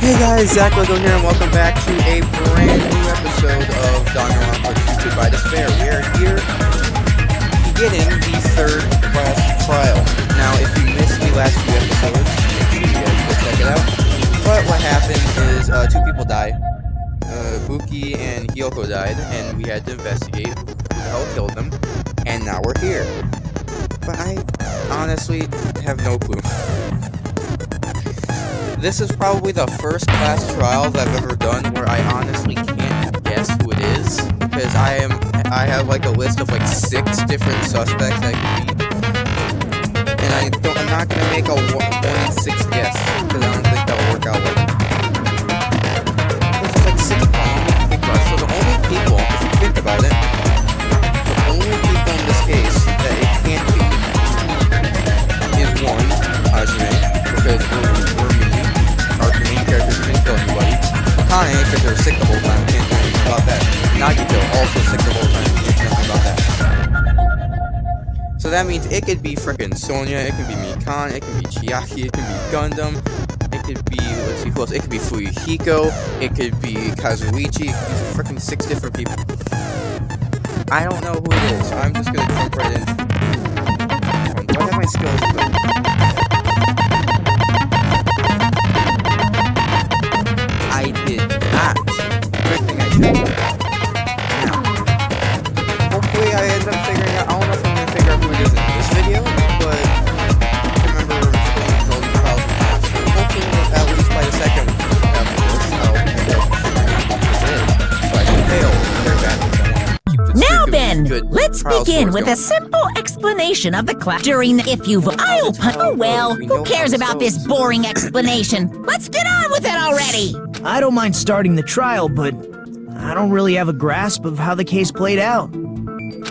Hey guys, Zach Lego here, and welcome back to a brand new episode of Danganronpa Tutored by Despair. We are here beginning the third class trial. Now, if you missed the last few episodes, make sure you guys go check it out. But what happened is two people died. Buki and Hyoko died, and we had to investigate who the hell killed them. And now we're here. But I honestly have no clue. This is probably the first class trials I've ever done where I honestly can't guess who it is, because I have like a list of like 6 different suspects I could be, and I'm not gonna make a 1 in 6 guess, because I don't think that'll work out well. There's like 6 people, so the only people, if you think about it, the only people in this case that it can't be is 1, Hajime, because we're mean. Our main characters didn't kill anybody. Akane, because they're sick the whole time, can't do anything about that. Nagito, also sick the whole time, can't do nothing about that. So that means it could be frickin' Sonya, it could be Mikan, it could be Chiaki, it could be Gundam, it could be, let's see who else, it could be Fuyuhiko, it could be Kazuichi, it could be frickin' 6 different people. I don't know who it is, so I'm just gonna jump right in. Do I have my skills equipped? I did not. Good thing I did. Now, hopefully I end up figuring out, I don't know if I'm going to figure out who it is in this video, but I remember explaining all these trials in the past, so hopefully at least by the second after this, I'll end up figuring out who it is, so I can fail very badly. Now then, let's begin with a simple explanation of the class during the Oh well, who cares about this boring explanation? Let's get on with it already! I don't mind starting the trial, but I don't really have a grasp of how the case played out.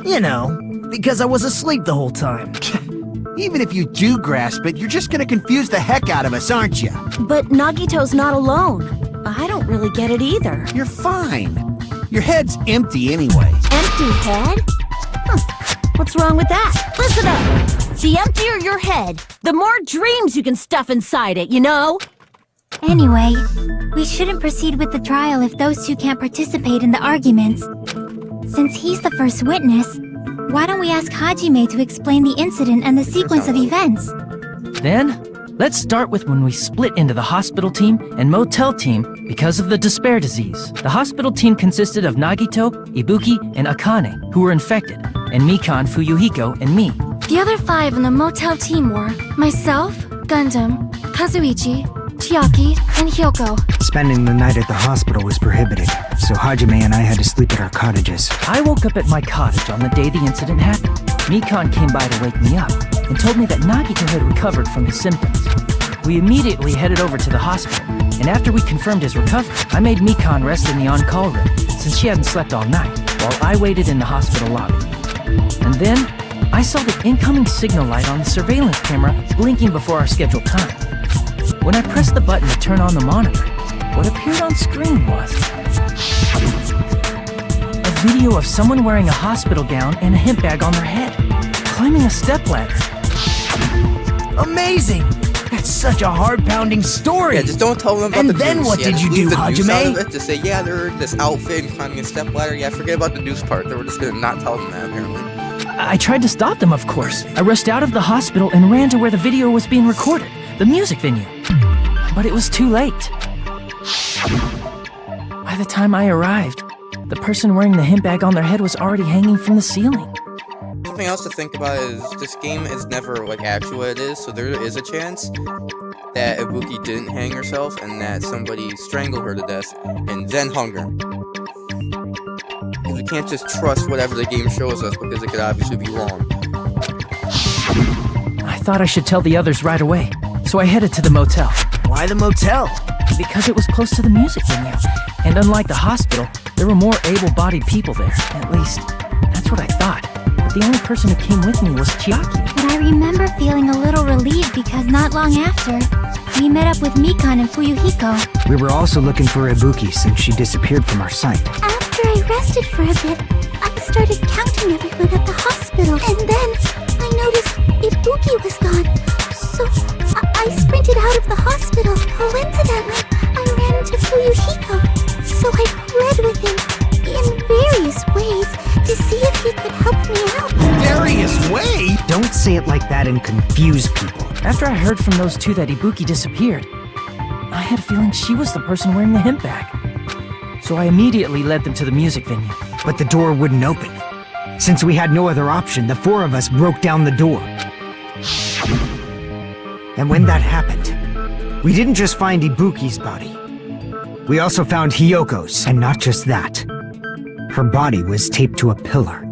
You know, because I was asleep the whole time. Even if you do grasp it, you're just gonna confuse the heck out of us, aren't you? But Nagito's not alone. I don't really get it either. You're fine. Your head's empty anyway. Empty head? What's wrong with that? Listen up. The emptier your head, the more dreams you can stuff inside it, you know? Anyway, we shouldn't proceed with the trial if those two can't participate in the arguments. Since he's the first witness, why don't we ask Hajime to explain the incident and the sequence of events? Then, let's start with when we split into the hospital team and motel team because of the despair disease. The hospital team consisted of Nagito, Ibuki, and Akane, who were infected, and Mikan, Fuyuhiko, and me. The other 5 in the motel team were myself, Gundam, Kazuichi, Chiaki, and Hyoko. Spending the night at the hospital was prohibited, so Hajime and I had to sleep at our cottages. I woke up at my cottage on the day the incident happened. Mikan came by to wake me up and told me that Nagito had recovered from his symptoms. We immediately headed over to the hospital, and after we confirmed his recovery, I made Mikan rest in the on-call room, since she hadn't slept all night, while I waited in the hospital lobby. And then, I saw the incoming signal light on the surveillance camera blinking before our scheduled time. When I pressed the button to turn on the monitor, what appeared on screen was a video of someone wearing a hospital gown and a hemp bag on their head, climbing a stepladder. Amazing! That's such a heart-pounding story! Yeah, just don't tell them about and the then news. What did you do, Hajime? Just say, yeah, they're in this outfit and climbing a stepladder. Yeah, forget about the news part. They were just gonna not tell them that, apparently. I tried to stop them, of course. I rushed out of the hospital and ran to where the video was being recorded, the music venue. But it was too late. By the time I arrived, the person wearing the hemp bag on their head was already hanging from the ceiling. Something else to think about is this game is never like actually what it is, so there is a chance that Ibuki didn't hang herself and that somebody strangled her to death and then hung her. We can't just trust whatever the game shows us because it could obviously be wrong. I thought I should tell the others right away, so I headed to the motel. Why the motel? Because it was close to the music venue, and unlike the hospital, there were more able-bodied people there. At least, that's what I thought. But the only person who came with me was Chiaki. But I remember feeling a little relieved because not long after, we met up with Mikan and Fuyuhiko. We were also looking for Ibuki since she disappeared from our sight. After I rested for a bit, I started counting everyone at the hospital. And then, I noticed Ibuki was gone. So, I sprinted out of the hospital. Coincidentally, I ran like that and confuse people. After I heard from those two that Ibuki disappeared, I had a feeling she was the person wearing the hemp bag. So I immediately led them to the music venue. But the door wouldn't open. Since we had no other option, the four of us broke down the door. And when that happened, we didn't just find Ibuki's body. We also found Hiyoko's, and not just that. Her body was taped to a pillar.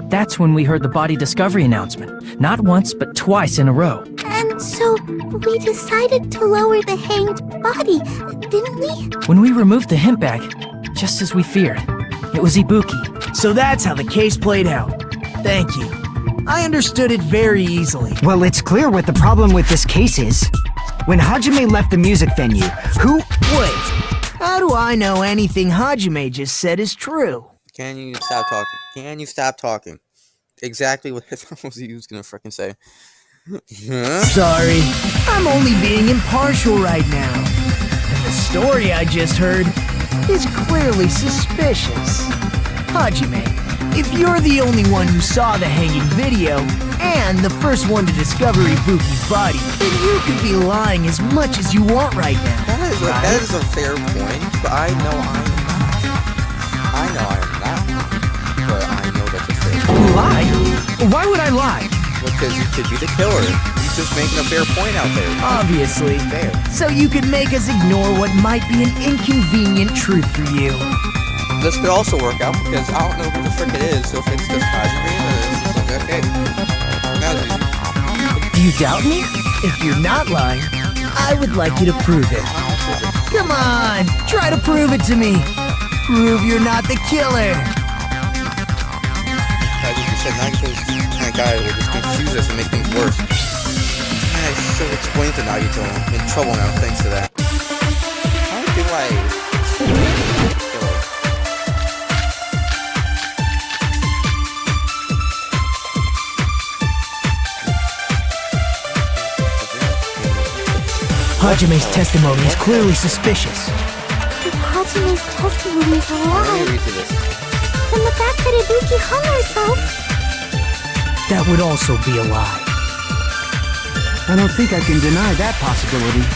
That's when we heard the body discovery announcement. Not once, but twice in a row. And so we decided to lower the hanged body, didn't we? When we removed the hemp bag, just as we feared, it was Ibuki. So that's how the case played out. Thank you. I understood it very easily. Well, it's clear what the problem with this case is. When Hajime left the music venue, who— Wait, how do I know anything Hajime just said is true? Can you stop talking? Can you stop talking? Exactly what I thought he was gonna frickin' say. Huh? Sorry, I'm only being impartial right now. And the story I just heard is clearly suspicious. Hajime, if you're the only one who saw the hanging video, and the first one to discover Ibuki's body, then you could be lying as much as you want right now. That is a fair point, but I know I am not. I know I am not, but I know that's a fair point. Lie? Why would I lie? Because you could be the killer. He's just making a fair point out there. Obviously. Fair. So you could make us ignore what might be an inconvenient truth for you. This could also work out because I don't know who the frick it is, so if it's just Hajime, then it's just like, okay. That was easy. Do you doubt me? If you're not lying, I would like you to prove it. Come on, try to prove it to me. Prove you're not the killer. I just said Nagito's kind of guy will just confuse us and make things worse. And I should explain to Nagito. I'm in trouble now thanks to that. How do I explain to the killer? Hajime's testimony is clearly suspicious. If Hajime's testimony is a Let lie, me read through this. then the fact that Ibuki hung herself, That would also be a lie. I don't think I can deny that possibility.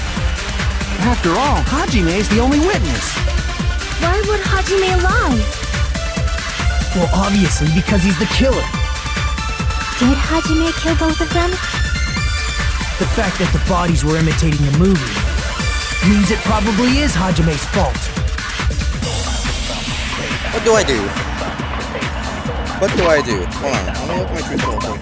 After all, Hajime is the only witness. why would Hajime lie? Well, obviously because he's the killer. Did Hajime kill both of them? The fact that the bodies were imitating the movie means it probably is Hajime's fault. What do I do? What do I do? Hold on. Let me look at my truth real quick.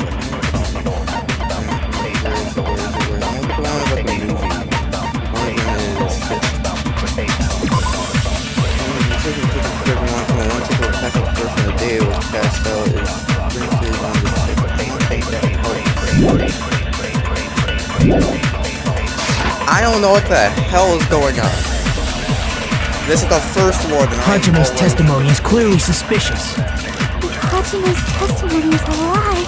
I don't know what the hell is going on. This is the first one. Hajime's testimony is clearly suspicious. If Hajime's testimony is a lie,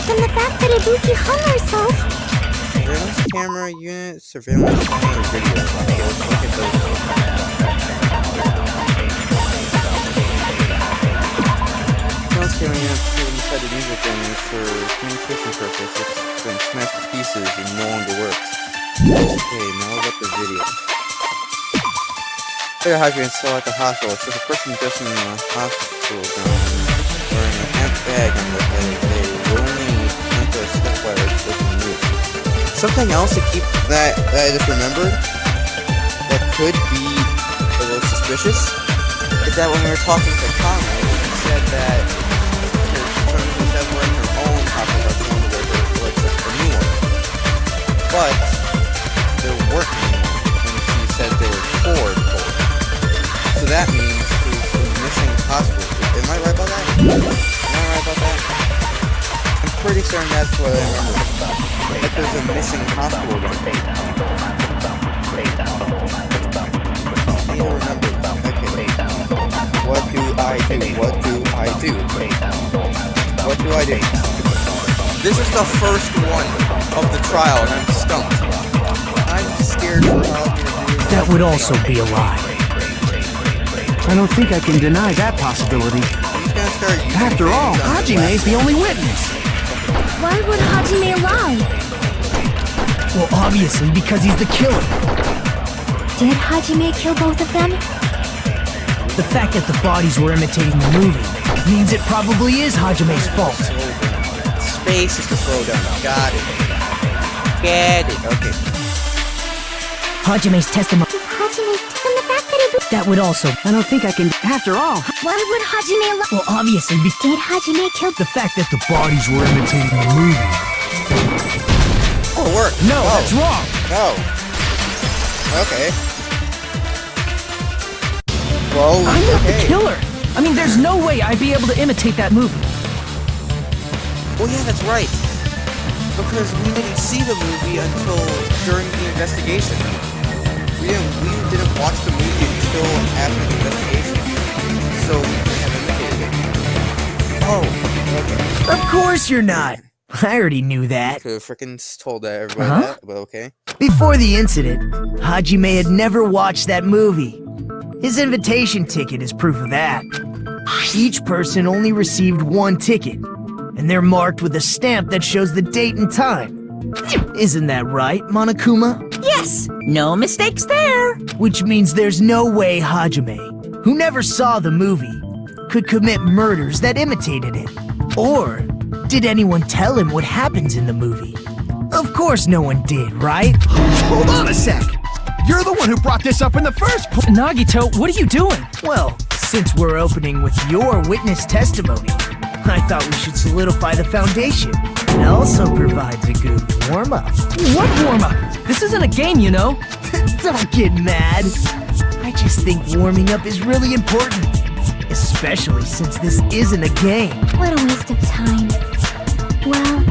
then the fact that Ibuki hung herself, Surveillance camera unit, surveillance camera video. Okay, let's look at those. Surveillance camera unit put inside the music venue for communication purposes. It's been smashed to pieces and no longer works. Okay, now what about the video? Fire hydrant still at the hospital. So the person just in the hospital gown wearing a hemp bag on the head. They rolling into a stepladder with the roof. Something else to keep that I just remembered that could be a little suspicious is that when we were talking to Kame, she said that instead of wearing her own hospital, she wanted to wear her like a new one. But there weren't any, and she said there were 4 total. So that means there's a missing hospital. Am I right about that? Am I right about that? I'm pretty certain that's what I remember. That there's a missing hospital room. I need to remember. Okay. What do I do? What do I do? What do I do? This is the first one of the trial, and I'm stumped. I'm scared for how I'm gonna do it. That would also be a lie. I don't think I can deny that possibility. He's gonna start using After all, things on the Hajime is the only witness. Why would Hajime lie? Well, obviously because he's the killer. Did Hajime kill both of them? The fact that the bodies were imitating the movie means it probably is Hajime's fault. Space is to slow down. Got it. Get it. Okay. Hajime's testimony. And the fact that he... That would also... I don't think I can... After all, Why would Hajime lie? Well, obviously Did Hajime kill... the fact that the bodies were imitating the movie. Oh, it worked. No, Oh. that's wrong. No. Okay. Well, I'm not the okay. killer. I mean, there's no way I'd be able to imitate that movie. Oh yeah, that's right. Because we didn't see the movie until during the investigation. We didn't watch the movie until after the investigation. So we couldn't have imitated it. Oh, okay. Of course you're not. I already knew that. Could have frickin' told everybody that, but okay. Before the incident, Hajime had never watched that movie. His invitation ticket is proof of that. Each person only received one ticket, and they're marked with a stamp that shows the date and time. Isn't that right, Monokuma? Yes, no mistakes there. Which means there's no way Hajime, who never saw the movie, could commit murders that imitated it. Or did anyone tell him what happens in the movie? Of course no one did, right? hold on a sec. You're the one who brought this up in the first place. Nagito, what are you doing? Well, since we're opening with your witness testimony, I thought we should solidify the foundation. It also provides a good warm-up. What warm-up? This isn't a game, you know. Don't get mad. I just think warming up is really important. Especially since this isn't a game. What a waste of time. Well,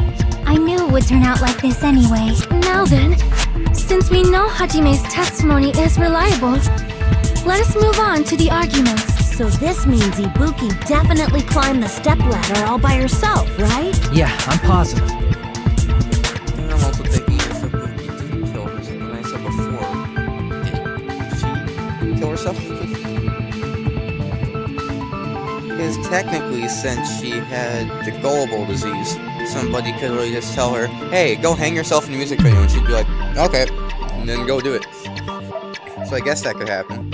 I knew it would turn out like this anyway. Now then, since we know Hajime's testimony is reliable, let us move on to the arguments. So this means Ibuki definitely climbed the stepladder all by herself, right? Yeah, I'm positive. And I'm also thinking if Ibuki didn't kill herself, when I said before, did she kill herself? Because technically, since she had the gullible disease, somebody could really just tell her, hey, go hang yourself in the music venue, and she'd be like, okay, and then go do it. So I guess that could happen.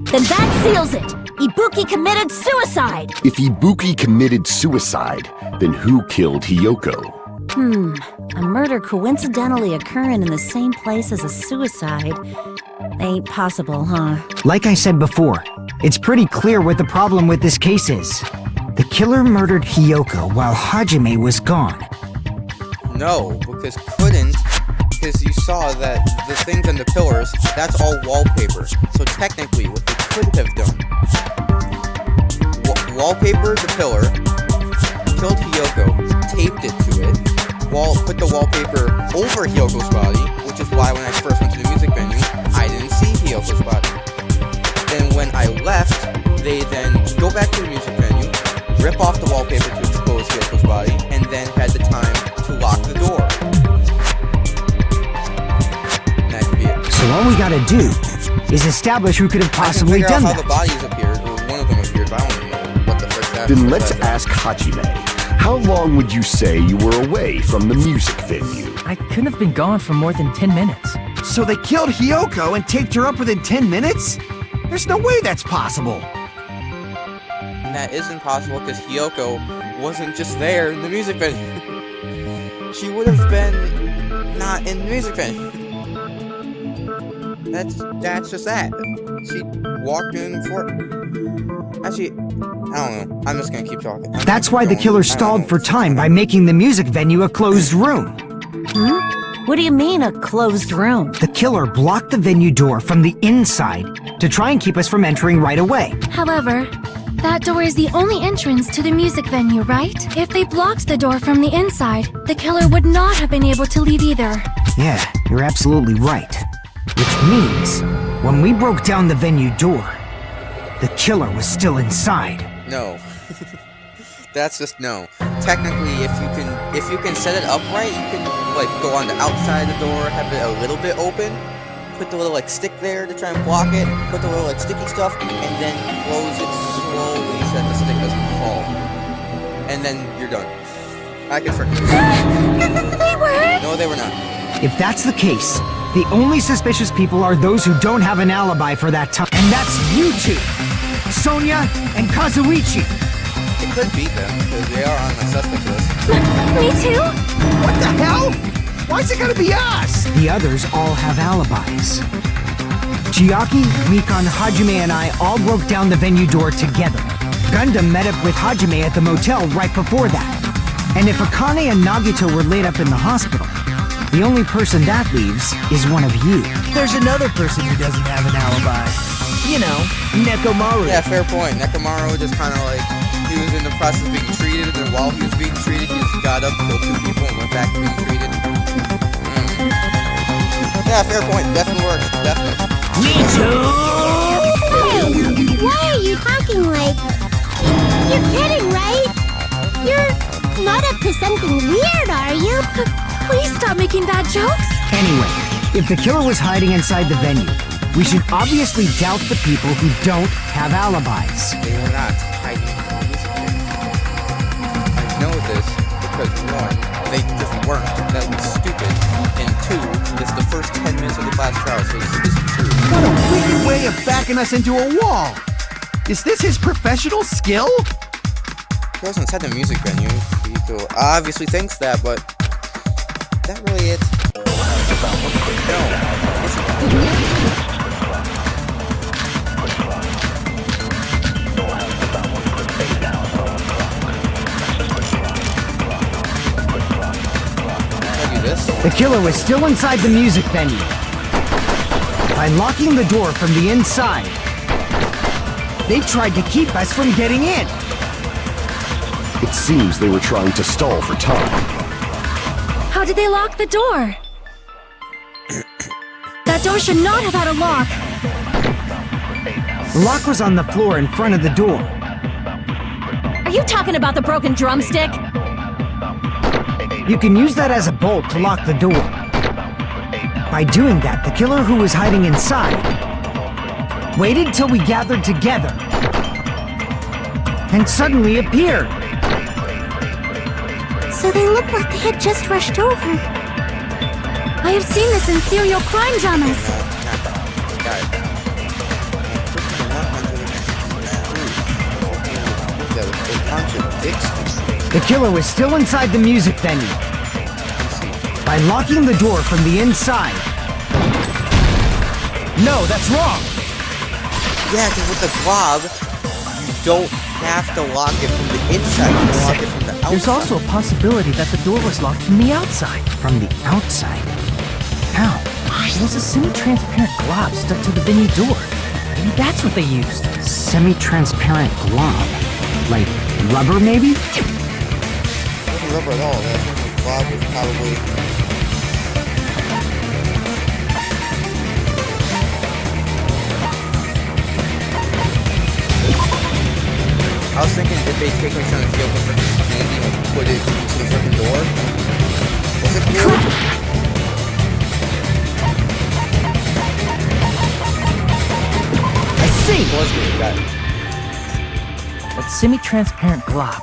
Then that seals it! Ibuki committed suicide! If Ibuki committed suicide, then who killed Hiyoko? A murder coincidentally occurring in the same place as a suicide. Ain't possible, huh? Like I said before, it's pretty clear what the problem with this case is. The killer murdered Hiyoko while Hajime was gone. No, because you saw that the things on the pillars, that's all wallpaper. So technically, what they could have done, wallpaper the pillar, killed Hiyoko, taped it to it, put the wallpaper over Hiyoko's body, which is why when I first went to the music venue, I didn't see Hiyoko's body. Then when I left, they then go back to the music venue, rip off the wallpaper to expose Hiyoko's body, and then had the time to lock the door. That could be it. So all we gotta do is establish who could have possibly I can done figure out how that. the bodies appeared, or one of them appeared, but I don't know what the frick happened. Then let's ask Hajime. How long would you say you were away from the music venue? I couldn't have been gone for more than 10 minutes. So they killed Hiyoko and taped her up within 10 minutes? There's no way that's possible. And that isn't possible because Hiyoko wasn't just there in the music venue. She would have been not in the music venue. That's just that. She walked in for... Actually, I don't know. I'm just gonna keep talking. That's why the killer stalled for time by making the music venue a closed room. What do you mean, a closed room? The killer blocked the venue door from the inside to try and keep us from entering right away. However, that door is the only entrance to the music venue, right? If they blocked the door from the inside, the killer would not have been able to leave either. Yeah, you're absolutely right. Which means, when we broke down the venue door, the killer was still inside. No. That's just no. Technically, if you can set it up right, you can like go on the outside of the door, have it a little bit open, put the little like stick there to try and block it, put the little like sticky stuff, and then close it slowly so that the stick doesn't fall. And then you're done. I can freaking. They were? No, they were not. If that's the case, the only suspicious people are those who don't have an alibi for that time. And that's you two! Sonia and Kazuichi! It could be them, because they are on my suspect list. Me too? What the hell? Why's it gotta be us? The others all have alibis. Chiaki, Mikan, Hajime, and I all broke down the venue door together. Gundam met up with Hajime at the motel right before that. And if Akane and Nagito were laid up in the hospital, the only person that leaves is one of you. There's another person who doesn't have an alibi. You know, Nekomaru. Yeah, fair point. Nekomaru just kind of like, he was in the process of being treated, and while he was being treated, he just got up, killed 2 people, and went back to being treated. Yeah, fair point. Definitely works. Definitely. Me too! Hey, why are you talking like... You're kidding, right? You're not up to something weird, are you? Please stop making bad jokes. Anyway, if the killer was hiding inside the venue, we should obviously doubt the people who don't have alibis. They were not hiding in the music venue. I know this because 1, they just weren't. That was stupid. And 2, it's the first 10 minutes of the class trial, so this is true. What a wicked way of backing us into a wall. Is this his professional skill? He was inside the music venue. He obviously thinks that, but is that really it? The killer was still inside the music venue. By locking the door from the inside, they tried to keep us from getting in. It seems they were trying to stall for time. How did they lock the door? That door should not have had a lock. The lock was on the floor in front of the door. Are you talking about the broken drumstick? You can use that as a bolt to lock the door. By doing that, the killer who was hiding inside waited till we gathered together and suddenly appeared. So they look like they had just rushed over. I have seen this in serial crime dramas. The killer was still inside the music venue. By locking the door from the inside. No, that's wrong! Yeah, because with the blob, you don't have to lock it from the inside, you can lock it from the outside. There's also a possibility that the door was locked from the outside. From the outside? How? There was a semi-transparent glob stuck to the venue door. Maybe that's what they used. Semi-transparent glob? Like rubber, maybe? It wasn't rubber at all. The blob was probably... I was thinking if they take like some of the field with freaking candy and put it into the freaking door. Was it blue? I see! It was blue, got it. That semi-transparent glob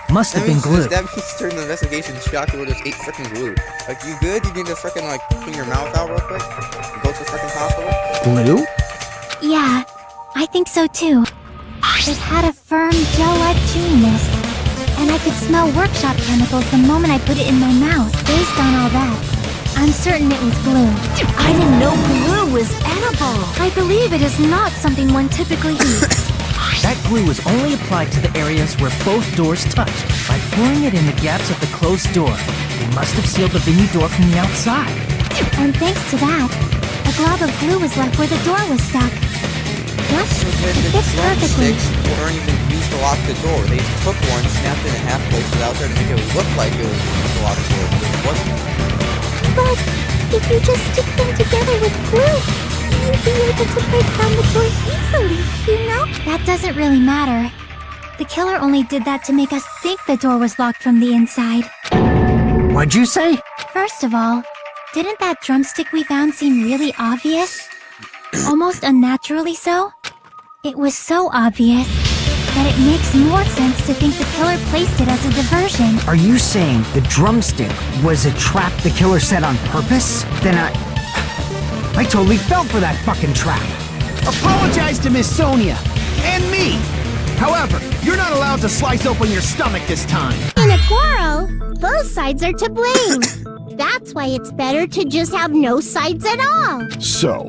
must have been glue. That means during the investigation, Shocker would just ate freaking glue. Like, you good? You need to freaking like clean your mouth out real quick? And go to the freaking hospital? Glue? Yeah, I think so too. It had a firm, gel-like chewiness, and I could smell workshop chemicals the moment I put it in my mouth. Based on all that, I'm certain it was glue. I didn't know glue was edible. I believe it is not something one typically eats. That glue was only applied to the areas where both doors touched. By pouring it in the gaps of the closed door, they must have sealed the venue door from the outside. And thanks to that, a glob of glue was left where the door was stuck. Yep, it fits perfectly. Drumsticks weren't even used to lock the door. They took one, snapped it in half, placed it out there to make it look like it was used to lock the door, but it wasn't. But if you just stick them together with glue, you'd be able to break down the door easily, you know? That doesn't really matter. The killer only did that to make us think the door was locked from the inside. What'd you say? First of all, didn't that drumstick we found seem really obvious? Almost unnaturally so? It was so obvious. that it makes more sense to think the killer placed it as a diversion. Are you saying the drumstick was a trap the killer set on purpose? Then I totally fell for that fucking trap. Apologize to Miss Sonia and me. However, you're not allowed to slice open your stomach this time. In a quarrel, both sides are to blame. That's why it's better to just have no sides at all. So,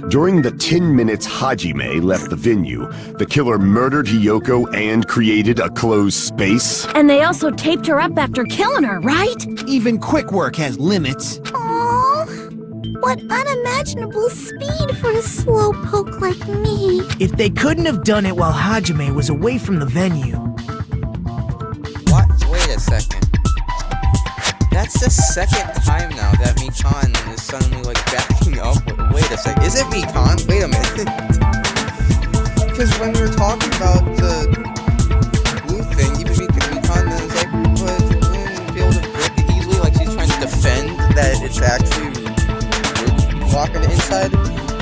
during the 10 minutes Hajime left the venue, the killer murdered Hiyoko and created a closed space? And they also taped her up after killing her, right? Even quick work has limits. Aww, what unimaginable speed for a slowpoke like me. If they couldn't have done it while Hajime was away from the venue. What? Wait a second. That's the second time now that Mikan is suddenly like backing up. Wait a second. Is it Mikan? Wait a minute. Because when we were talking about the blue thing, even Mikan is like, well, you wouldn't be able to break it easily. Like she's trying to defend that it's actually blocking the inside.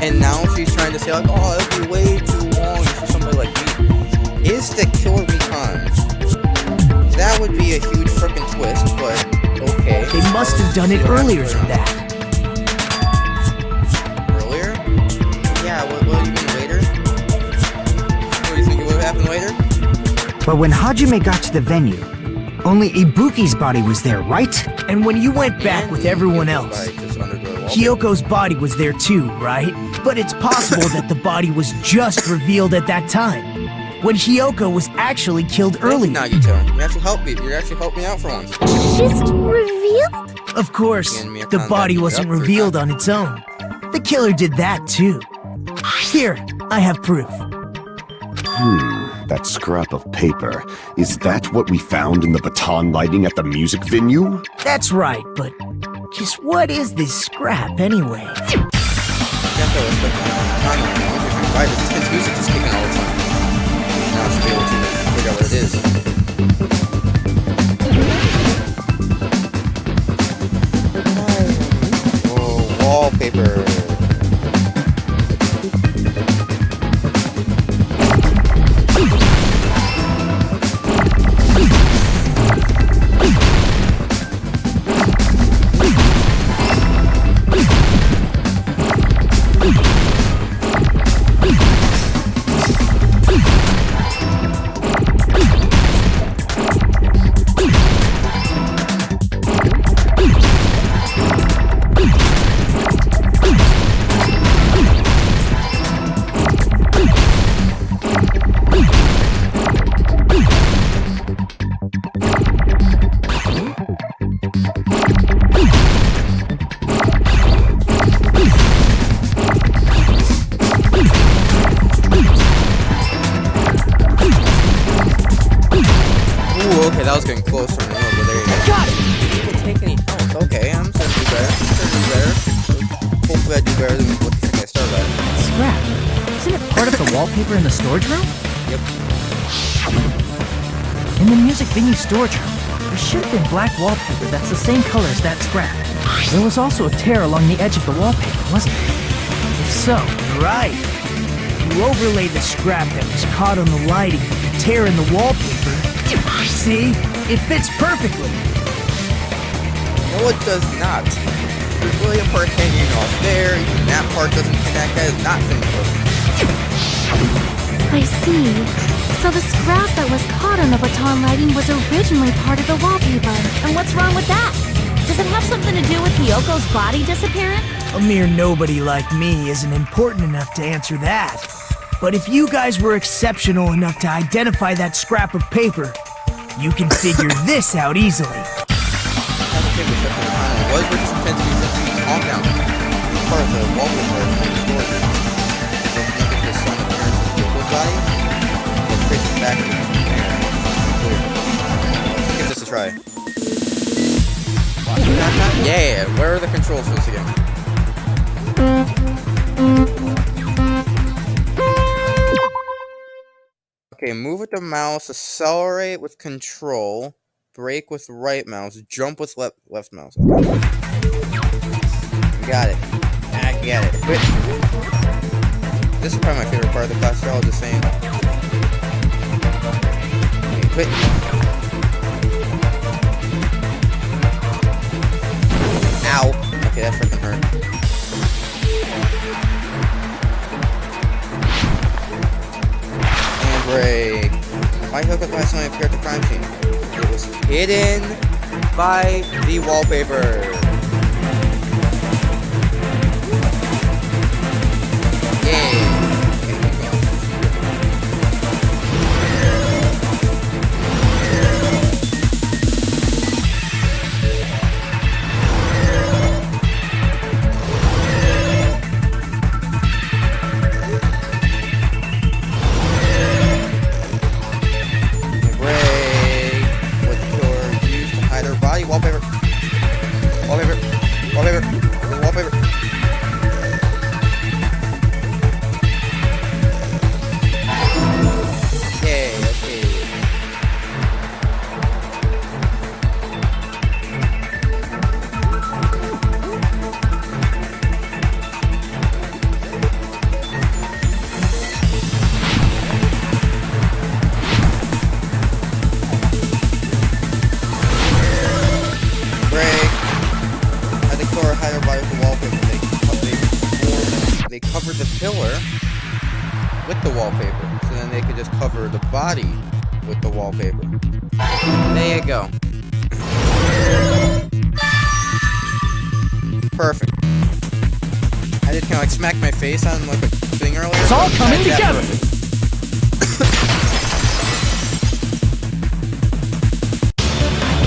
And now she's trying to say like, oh, it'll be way too long for somebody like me. Is the killer Mikan? That would be a huge freaking twist, but okay. They must have done it earlier than that. Earlier? Yeah, what do you mean later? What do you think it would have happened later? But when Hajime got to the venue, only Ibuki's body was there, right? And when you went back with everyone else, Hiyoko's body was there too, right? But it's possible that the body was just revealed at that time, when Hiyoko was actually killed earlier. Nagito, you actually helped me. You actually helped me out for once. Just revealed? Of course, the body wasn't revealed on its own. The killer did that too. Here, I have proof. That scrap of paper. Is that what we found in the baton lighting at the music venue? That's right, but just what is this scrap anyway? This music is kicking all the time. Now I should be able to figure out what it is. Oh, wallpaper. Okay, that was getting closer. But there you go. Got it! Didn't take any health. Okay, I'm starting to do better. Hopefully I do better than what the heck I started at. Scrap. Isn't it part of the wallpaper in the storage room? Yep. In the music venue storage room, there should have been black wallpaper that's the same color as that scrap. There was also a tear along the edge of the wallpaper, wasn't there? If so, Right. You overlay the scrap that was caught on the lighting with the tear in the wallpaper. See? It fits perfectly. No, it does not. There's really a part hanging off there. Even that part doesn't connect. That is not finished. I see. So the scrap that was caught on the baton lighting was originally part of the wallpaper. And what's wrong with that? Does it have something to do with Hiyoko's body disappearing? A mere nobody like me isn't important enough to answer that. But if you guys were exceptional enough to identify that scrap of paper, you can figure this out easily. Was what just intended to be just calm down. Part of the wallpaper in the storage room. So if you get this sun appearance of Yoko's body, we'll trace it back to the give this a try. Yeah, where are the controls for this again? Okay, move with the mouse, accelerate with control, brake with right mouse, jump with left mouse. Okay. Got it. I get it. Quit. This is probably my favorite part of the class. They're all just saying. Quit. Ow. Okay, that freaking hurt. And break. Why hook up last time I appeared at the crime scene? It was hidden by the wallpaper. Yeah. Wallpaper. Wallpaper. Wallpaper. Wallpaper. Yay, okay. They covered the pillar with the wallpaper, so then they could just cover the body with the wallpaper. There you go. Perfect. I did kind of like smack my face on like a thing earlier. It's all coming together.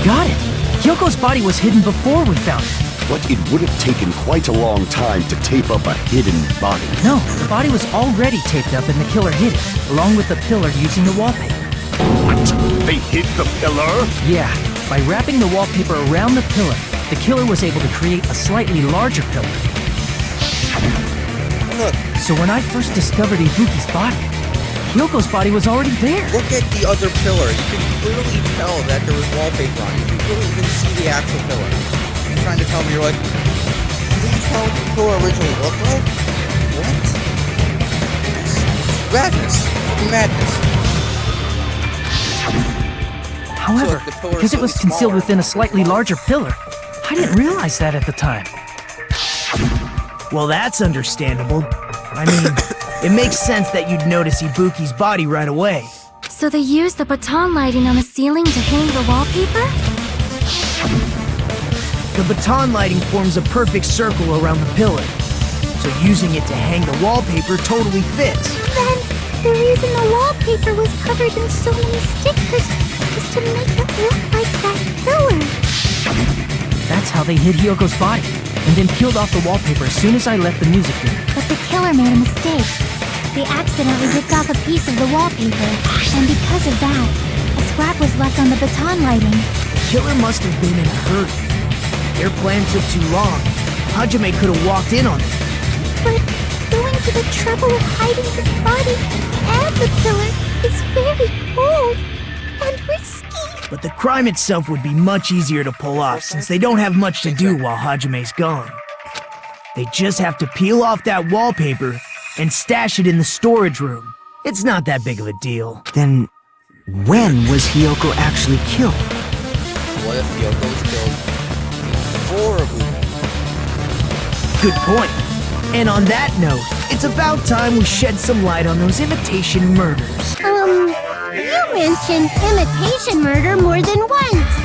Got it. Hyoko's body was hidden before we found it. But it would have taken quite a long time to tape up a hidden body. No, the body was already taped up and the killer hid it, along with the pillar using the wallpaper. What? They hid the pillar? Yeah, by wrapping the wallpaper around the pillar, the killer was able to create a slightly larger pillar. Look. So when I first discovered Ibuki's body, Hyoko's body was already there. Look at the other pillar. You can clearly tell that there was wallpaper on it. You can clearly even see the actual pillar. You're trying to tell me, you're like, that's how the pillar originally looked like? What? Madness. Madness. However, so because it was concealed within a slightly larger pillar, I didn't realize that at the time. Well, that's understandable. I mean, it makes sense that you'd notice Ibuki's body right away. So they used the baton lighting on the ceiling to hang the wallpaper? The baton lighting forms a perfect circle around the pillar, so using it to hang the wallpaper totally fits. Then, the reason the wallpaper was covered in so many stickers was to make it look like that pillar. That's how they hid Hyoko's body, and then peeled off the wallpaper as soon as I left the music room. But the killer made a mistake. They accidentally ripped off a piece of the wallpaper, and because of that, a scrap was left on the baton lighting. The killer must have been in a hurry. Their plan took too long. Hajime could have walked in on it. But going to the trouble of hiding his body and the pillar is very bold and risky. But the crime itself would be much easier to pull off since they don't have much to do while Hajime's gone. They just have to peel off that wallpaper and stash it in the storage room. It's not that big of a deal. Then, when was Hyoko actually killed? What if Hyoko was killed before Ibuki? Good point. And on that note, it's about time we shed some light on those imitation murders. You mentioned imitation murder more than once.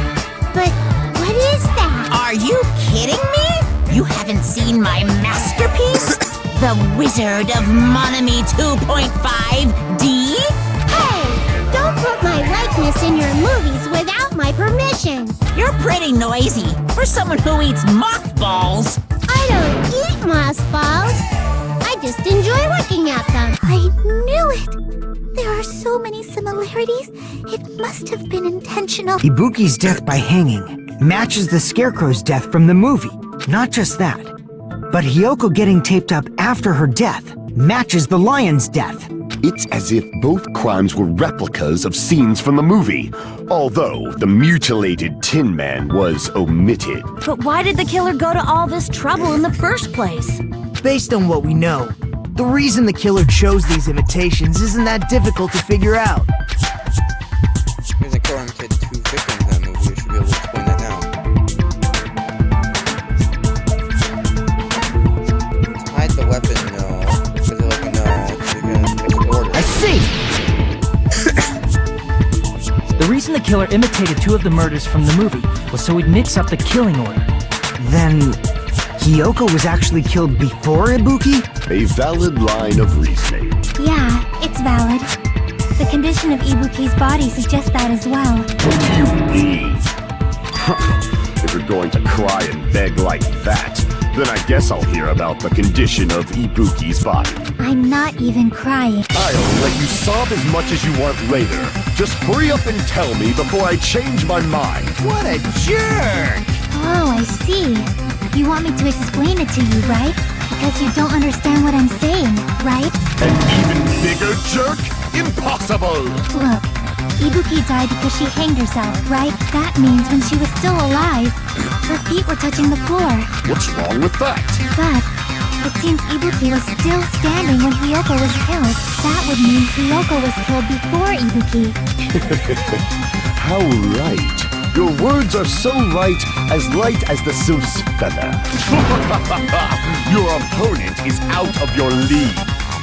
But what is that? Are you kidding me? You haven't seen my masterpiece? The Wizard of Monami 2.5D? Hey, don't put my likeness in your movies without my permission. You're pretty noisy for someone who eats mothballs. I don't eat mothballs. I just enjoy looking at them. I knew it. There are so many similarities. It must have been intentional. Ibuki's death by hanging matches the Scarecrow's death from the movie. Not just that, but Hyoko getting taped up after her death matches the lion's death. It's as if both crimes were replicas of scenes from the movie, although the mutilated Tin Man was omitted. But why did the killer go to all this trouble in the first place? Based on what we know, the reason the killer chose these imitations isn't that difficult to figure out. oriented two victims in that movie. You should be able to explain that now. Hide the weapon, no. Because they're like, no, it's order. I see! The reason the killer imitated two of the murders from the movie was so he'd mix up the killing order. Then, Hiyoko was actually killed before Ibuki? A valid line of reasoning. Yeah, it's valid. The condition of Ibuki's body suggests that as well. What do you mean? If you're going to cry and beg like that, then I guess I'll hear about the condition of Ibuki's body. I'm not even crying. I'll let you sob as much as you want later. Just hurry up and tell me before I change my mind. What a jerk! Oh, I see. You want me to explain it to you, right? Because you don't understand what I'm saying, right? An even bigger jerk? Impossible! Look, Ibuki died because she hanged herself, right? That means when she was still alive, her feet were touching the floor. What's wrong with that? But it seems Ibuki was still standing when Hiyoko was killed. That would mean Hiyoko was killed before Ibuki. How right. Your words are so light as the sylph's feather. Your opponent is out of your league.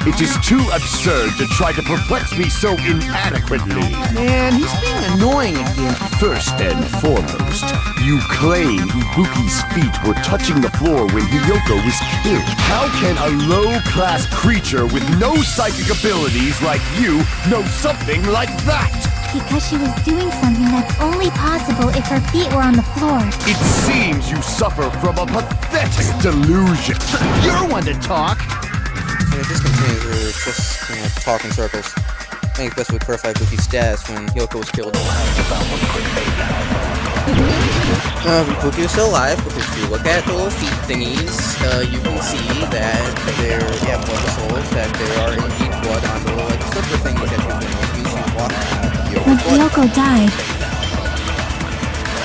It is too absurd to try to perplex me so inadequately. Man, he's being annoying again. First and foremost, you claim Ibuki's feet were touching the floor when Hiyoko was killed. How can a low-class creature with no psychic abilities like you know something like that? Because she was doing something that's only possible if her feet were on the floor. It seems you suffer from a pathetic delusion. You're one to talk. Yeah, this continues, we're just talk in circles. I think it's best we clarify Ibuki's status when Hiyoko was killed. Ibuki is still alive, because if you look at the little feet thingies, you can see that they're, blood vessels, that there are indeed blood on the little, slipper thingies that you can walk on. When Hiyoko died,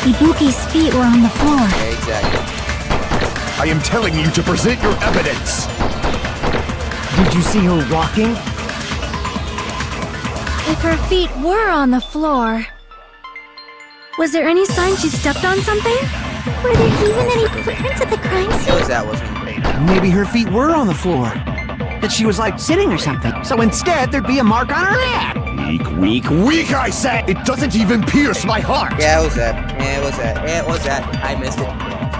Ibuki's feet were on the floor. Yeah, exactly. I am telling you to present your evidence. Did you see her walking? If her feet were on the floor, was there any sign she stepped on something? Were there even any footprints at the crime scene? That wasn't. Maybe her feet were on the floor. That she was like sitting or something. So instead, there'd be a mark on her head. Weak, I said! It doesn't even pierce my heart! Yeah, it was that. I missed it.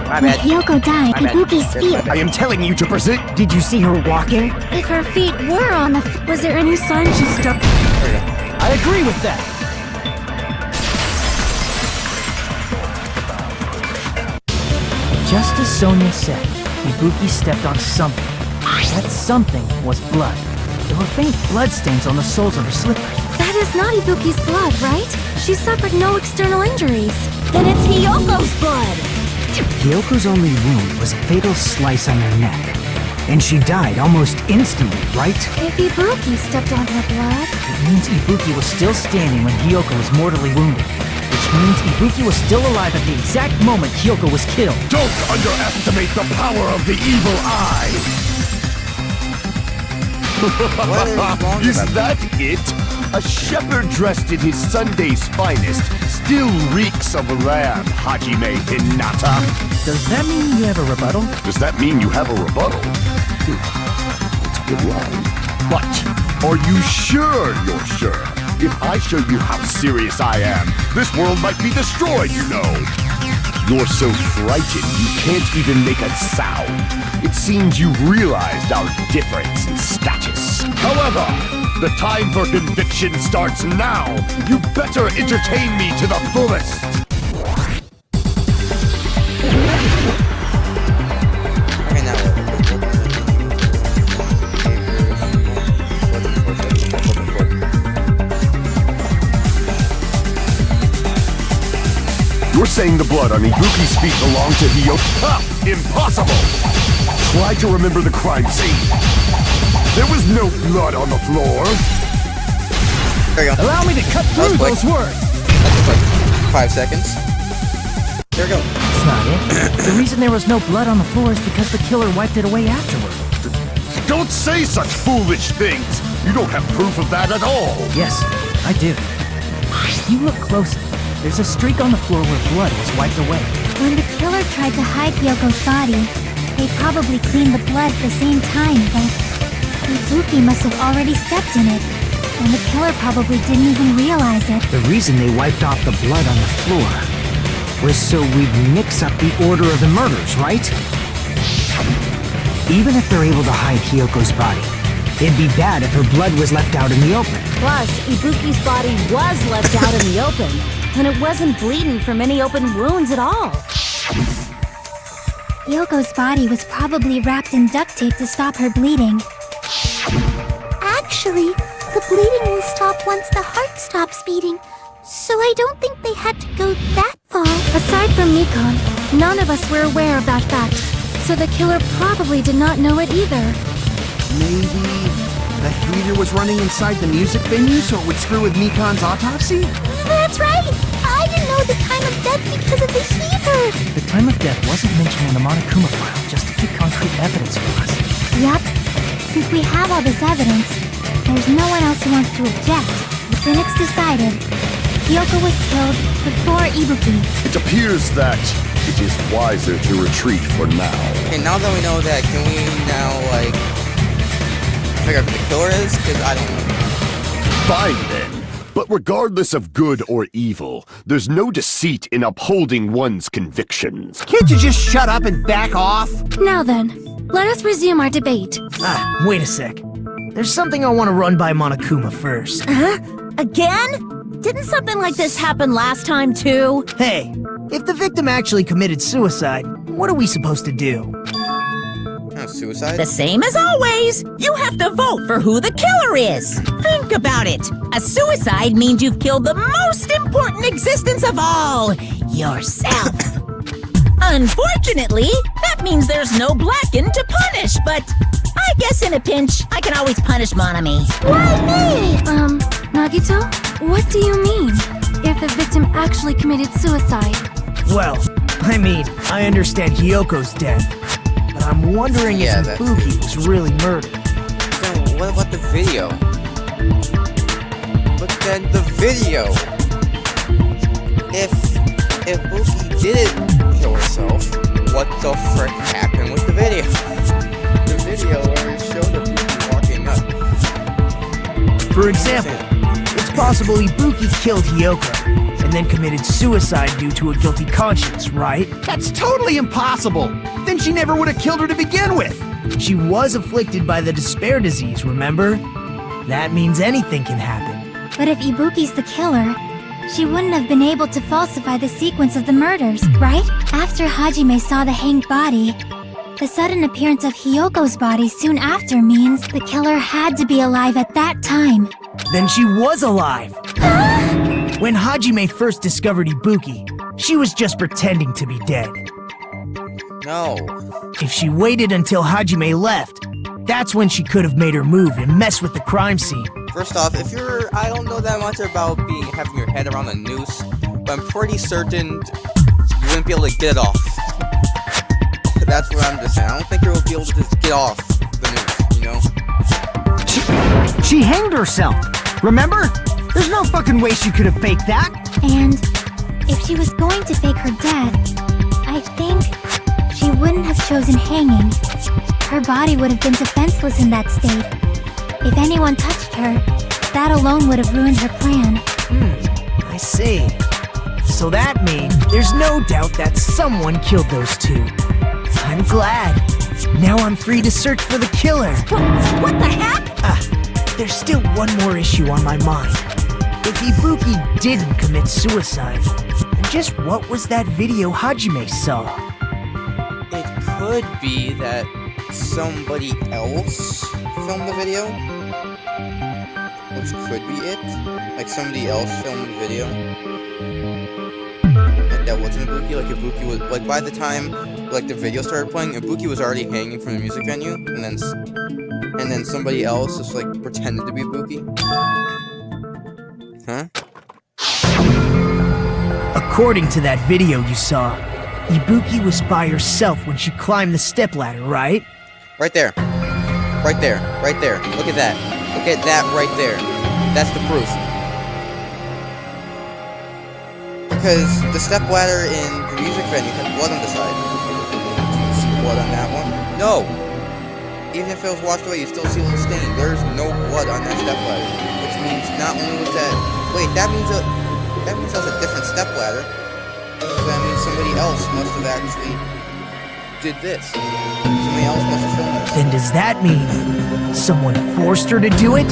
My When bad. Hiyoko died, Ibuki's feet. I am telling you to present... Did you see her walking? If her feet were on the was there any sign she stepped? I agree with that. Just as Sonia said, Ibuki stepped on something. That something was blood. There were faint bloodstains on the soles of her slippers. That is not Ibuki's blood, right? She suffered no external injuries. Then it's Hiyoko's blood! Hiyoko's only wound was a fatal slice on her neck. And she died almost instantly, right? If Ibuki stepped on her blood, It means Ibuki was still standing when Hiyoko was mortally wounded. Which means Ibuki was still alive at the exact moment Hiyoko was killed. Don't underestimate the power of the evil eye! Is that it? A shepherd dressed in his Sunday's finest still reeks of lamb, Hajime Hinata. Does that mean you have a rebuttal? Does that mean you have a rebuttal? That's a good line. But are you sure you're sure? If I show you how serious I am, this world might be destroyed, you know. You're so frightened you can't even make a sound. It seems you've realized our difference in status. However, the time for conviction starts now. You better entertain me to the fullest. Okay, now You're saying the blood on Ibuki's feet belonged to Hiyoko? Ha! Impossible! Try to remember the crime scene. There was no blood on the floor. There you go. Allow me to cut through quick. those words. That's like 5 seconds. There we go. That's not it. The reason there was no blood on the floor is because the killer wiped it away afterward. Don't say such foolish things. You don't have proof of that at all. Yes, I do. If you look closely, There's a streak on the floor where blood was wiped away. When the killer tried to hide Hyoko's body, they probably cleaned the blood at the same time, but Ibuki must have already stepped in it, and the killer probably didn't even realize it. The reason they wiped off the blood on the floor was so we'd mix up the order of the murders, right? Even if they're able to hide Hyoko's body, it'd be bad if her blood was left out in the open. Plus, Ibuki's body was left out in the open, and it wasn't bleeding from any open wounds at all. Hyoko's body was probably wrapped in duct tape to stop her bleeding. Actually, the bleeding will stop once the heart stops beating, so I don't think they had to go that far. Aside from Mikon, none of us were aware of that fact, so the killer probably did not know it either. Maybe the heater was running inside the music venue so it would screw with Mikon's autopsy? That's right! I didn't know the time of death because of the heater! The time of death wasn't mentioned in the Monokuma file, just to keep concrete evidence for us. Yup. Since we have all this evidence, there's no one else who wants to object. Then it's decided. Hyoko was killed before Ibuki. It appears that it is wiser to retreat for now. Okay, now that we know that, can we now, like, figure out who the killer is? Because I don't know. Fine then. But regardless of good or evil, there's no deceit in upholding one's convictions. Can't you just shut up and back off? Now then, let us resume our debate. Wait a sec. There's something I want to run by Monokuma first. Huh? Again? Didn't something like this happen last time, too? Hey, if the victim actually committed suicide, what are we supposed to do? Suicide? The same as always. You have to vote for who the killer is. Think about it. A suicide means you've killed the most important existence of all, yourself. Unfortunately, that means there's no Blacken to punish, but I guess in a pinch, I can always punish Monami. Why me? Nagito, what do you mean? If the victim actually committed suicide? Well, I mean, I understand Hyoko's death, but I'm wondering if Ibuki was really murdered. Then what about the video? But then the video! If Ibuki didn't kill herself, what the frick happened with the video? The video where it showed Ibuki walking up. For example, it's possible Ibuki killed Hyoko, and then committed suicide due to a guilty conscience, right? That's totally impossible! Then she never would have killed her to begin with! She was afflicted by the despair disease, remember? That means anything can happen. But if Ibuki's the killer, she wouldn't have been able to falsify the sequence of the murders, right? After Hajime saw the hanged body, the sudden appearance of Hyoko's body soon after means the killer had to be alive at that time. Then she was alive! When Hajime first discovered Ibuki, she was just pretending to be dead. No. If she waited until Hajime left, that's when she could have made her move and mess with the crime scene. First off, I don't know that much about having your head around a noose, but I'm pretty certain you wouldn't be able to get it off. That's what I'm just saying. I don't think you'll be able to just get off the noose, you know? She hanged herself, remember? There's no fucking way she could have faked that. And if she was going to fake her death, I think she wouldn't have chosen hanging. Her body would have been defenseless in that state. If anyone touched her, that alone would have ruined her plan. I see. So that means there's no doubt that someone killed those two. I'm glad. Now I'm free to search for the killer. What the heck? There's still one more issue on my mind. If Ibuki didn't commit suicide, then just what was that video Hajime saw? It could be that somebody else filmed the video. Which could be it. Like somebody else filmed the video. Like that wasn't Ibuki. Like Ibuki was, like by the time like the video started playing, Ibuki was already hanging from the music venue, and then somebody else just like pretended to be Ibuki. Huh? According to that video you saw, Ibuki was by herself when she climbed the stepladder, right? Right there. Right there. Right there. Look at that. Look at that right there. That's the proof. Because the stepladder in the music venue had blood on the side. Do you see blood on that one? No! Even if it was washed away, you still see a little stain. There's no blood on that stepladder. Which means not only was that... Wait, that means that was a different stepladder. So that means somebody else must have actually did this. Somebody else must have filmed this. Then does that mean someone forced her to do it?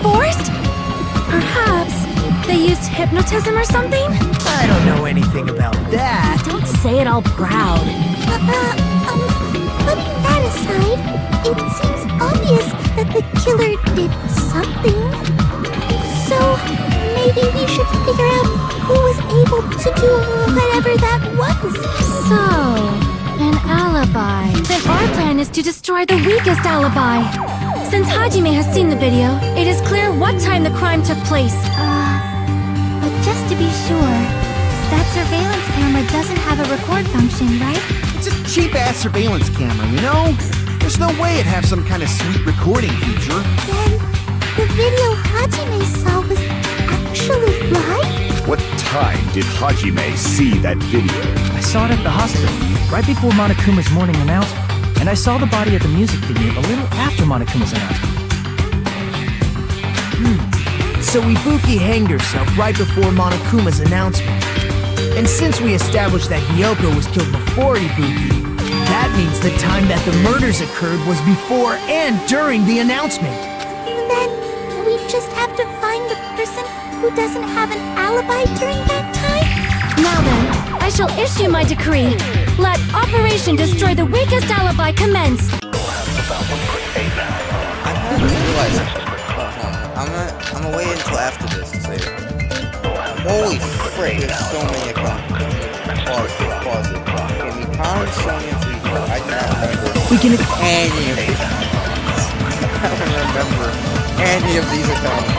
Forced? Perhaps they used hypnotism or something? I don't know anything about that. Don't say it all proud. Putting that aside, it seems obvious that the killer did something. So, maybe we should figure out who was able to do whatever that was. So, an alibi. Then our plan is to destroy the weakest alibi. Since Hajime has seen the video, it is clear what time the crime took place. But just to be sure, that surveillance camera doesn't have a record function, right? It's a cheap-ass surveillance camera, you know? There's no way it'd have some kind of sweet recording feature. Then, the video Hajime saw was actually right? What time did Hajime see that video? I saw it at the hospital, right before Monokuma's morning announcement. And I saw the body at the music video a little after Monokuma's announcement. So Ibuki hanged herself right before Monokuma's announcement. And since we established that Hiyoko was killed before Ibuki, that means the time that the murders occurred was before and during the announcement. Then, we just have to find the person who doesn't have an alibi during that time? Now then, I shall issue my decree. Let Operation Destroy the Weakest Alibi commence. I haven't realized it. I'm gonna wait until after this to say it. Holy frick, there's so many accounts. Pause it. Okay, Mikan, Sonya, Zuko. I do not remember We can... any of these accounts. I don't remember any of these accounts.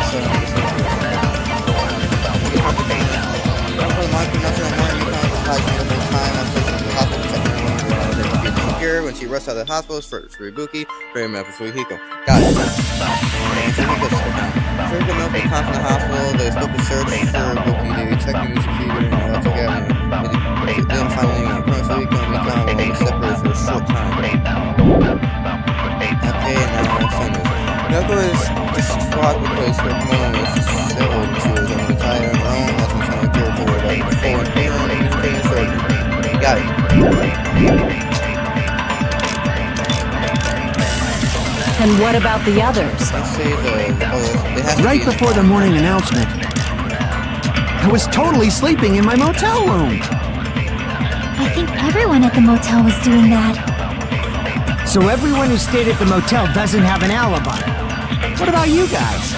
So when she rushed out of the hospital for Ibuki, very much for Hiko. Got it. And so Hiko's account. Further to know the account from the hospital, they spoke a search for Ibuki, they checked the music feeder, and all together. They didn't find anyone. According to Hiko and Mikon, were separated for a short time. Okay, and now Sundays. Yoko is distraught because her moon was settled and she was on the tire on her own. That's when someone cared for her like before. Got it. And what about the others? Right before the morning announcement, I was totally sleeping in my motel room. I think everyone at the motel was doing that. So everyone who stayed at the motel doesn't have an alibi. What about you guys?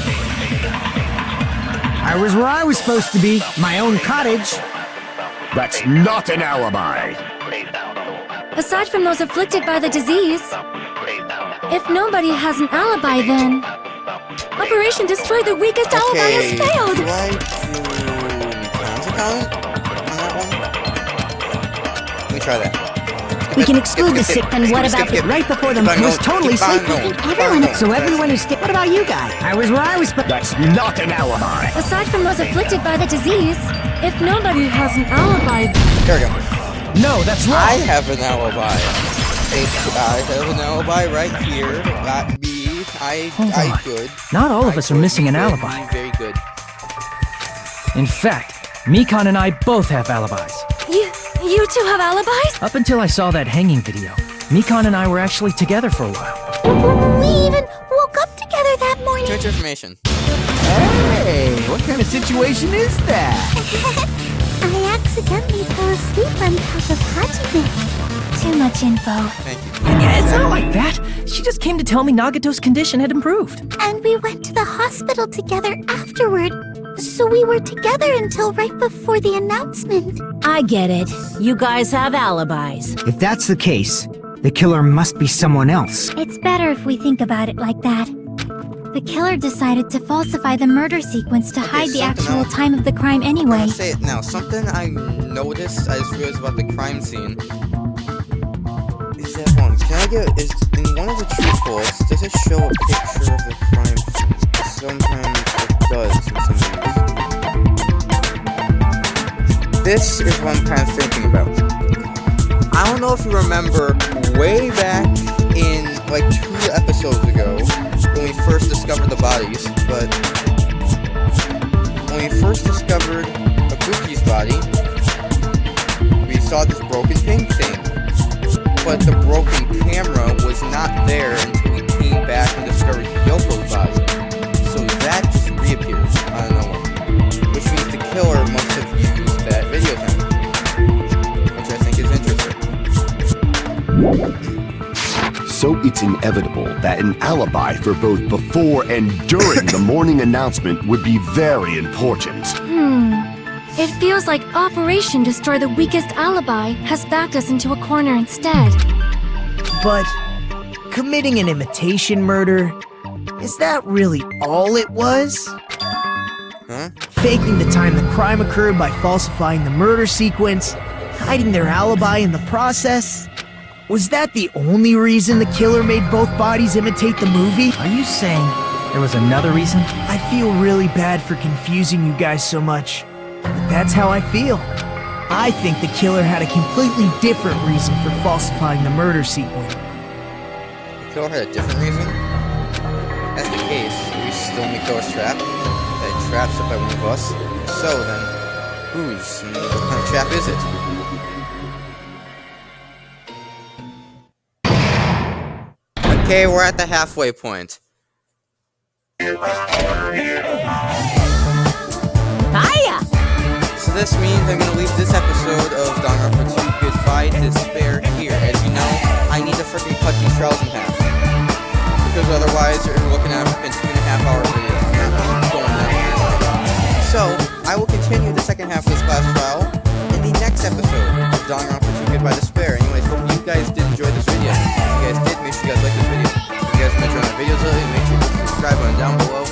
I was where I was supposed to be, my own cottage. That's not an alibi. Aside from those afflicted by the disease, if nobody has an alibi, then Operation Destroy the Weakest Alibi has failed. Do I do Mikan's account on that one? Let me try that. We can exclude the sick. And what about the Right before the Skip, I was totally sleeping. So everyone who stayed. What about you guys? I was where I was. That's not an alibi. Aside from those afflicted by the disease, if nobody has an alibi... There we go. No, that's wrong. I have an alibi. I have an alibi right here. Got me. I could. Not all of us are missing an alibi. Very good. In fact, Mikan and I both have alibis. You two have alibis? Up until I saw that hanging video, Mikan and I were actually together for a while. We even woke up together that morning. Too much information. Hey, what kind of situation is that? I accidentally fell asleep on top of Hajime. Too much info. Thank you. Yeah, it's not like that. She just came to tell me Nagato's condition had improved. And we went to the hospital together afterward. So we were together until right before the announcement. I get it. You guys have alibis. If that's the case, the killer must be someone else. It's better if we think about it like that. The killer decided to falsify the murder sequence to hide the actual time of the crime anyway. I'll say it now. Something I noticed, I just realized about the crime scene, is that one. Can I get, is in one of the true falls, does it show a picture of the crime scene? Sometimes it does in some of these. this is what I'm kind of thinking about. I don't know if you remember way back in like 2 episodes ago when we first discovered the bodies, but when we first discovered Kabuki's body, we saw this broken pink thing, but the broken camera was not there until we came back and discovered Yoko's body, so that just reappeared out of nowhere, which means the killer must have used that video camera, which I think is interesting. So it's inevitable that an alibi for both before and during the morning announcement would be very important. It feels like Operation Destroy the Weakest Alibi has backed us into a corner instead. But committing an imitation murder, is that really all it was? Huh? Faking the time the crime occurred by falsifying the murder sequence, hiding their alibi in the process? Was that the only reason the killer made both bodies imitate the movie? Are you saying there was another reason? I feel really bad for confusing you guys so much, but that's how I feel. I think the killer had a completely different reason for falsifying the murder sequence. The killer had a different reason? If that's the case, are we still in the killer's trap? That trap's up by one of us? If so, then whose and what kind of trap is it? Okay, we're at the halfway point. Hiya! So this means I'm going to leave this episode of Danganronpa 2 Goodbye Despair here. As you know, I need to freaking cut these trials in half. Because otherwise, you're looking at a freaking 2.5 hour video. I'm not going that way. So, I will continue the second half of this last trial in the next episode of Danganronpa 2 Goodbye Despair. Anyways, hope you guys did enjoy this video. If you guys did, make sure you guys like this video. If you guys enjoyed my videos earlier, make sure you hit the subscribe button down below.